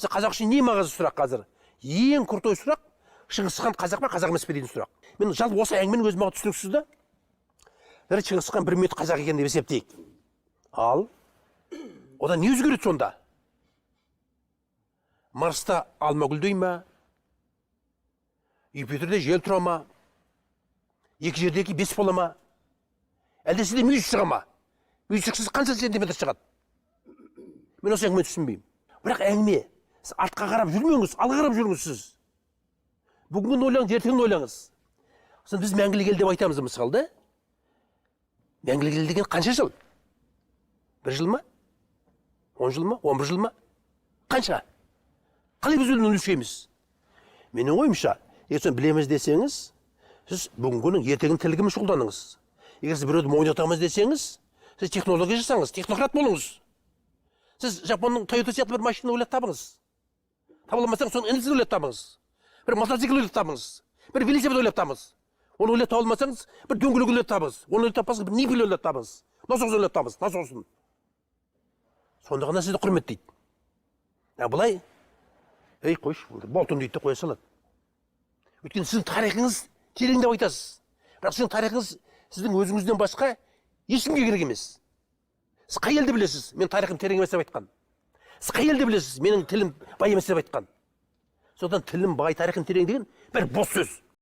Біз қазақ үшін не маңызды сұрақ қазір? Ең крутой сұрақ Шыңғыс хан қазақ па, қазақ емес пе деген сұрақ. Мен жалпы осы әңгіменің өзі маған түсініксіз да. Шыңғыс хан 1 минут қазақ екен деп есептейік. Ал одан не өзгереді сонда? Марста алма гүлдей ма? Юпитерде жел тұра ма? Екі жердегі 5 бола ма? Әлде сізде мүйіз шыға ма? Мүйіз шықсыз қанша сантиметр шығады? Мен осы әңгімені түсінбеймін. Бірақ әңгіме, сіз артқа қарап жүрмеңіз, алға қарап жүріңіз сіз. Бүгінгі ойлаңыз, ертеңін ойлаңыз. Біз мәңгілік ел деп айтамыз мысалы да? Мәңгілік ел деген қанша жыл? 1 жыл ма? 10 жыл ма? 11 жыл ма? Қанша? Қалай біз өлін өлшейміз? Менің ойымша, егер соны білеміз десеңіз, сіз бүгінгінің ертеңін тілгімі шұғылданыңыз. Егер сіз біреуді мойнатамыз десеңіз, сіз технология жасаңыз, технократ болыңыз. Сіз Жапонның Toyota сияқты бір машина ойлап табыңыз. Таба алмасаңыз, соның інісін ойлап табыңыз. Bir motosiklet ойлап табыңыз. Bir велосипед ойлап табыңыз. Оны ойлап таба алмасаңыз, бір дөңгелек ойлап табыңыз. Оны ойлап таппасаңыз, бір ниппель ойлап табыңыз. Насос ойлап табыңыз, насосын. Сонда ғана сізді құрметтейді. Бұлай, ей қойшы, болтын дейді де қоя салады. Өйткені сіздің тарихыңыз терең деп айтасыз. Бірақ сіздің тарихыңыз сіздің өзіңізден басқа ешкімге керек емес. Сіз қай елді білесіз? Мен тарихым терең емес деп айтқан. Сіз қай елді білесіз? Менің тілім бай емес деп айтқан. Содан тілім бай, тарихым терең деген бір бос сөз.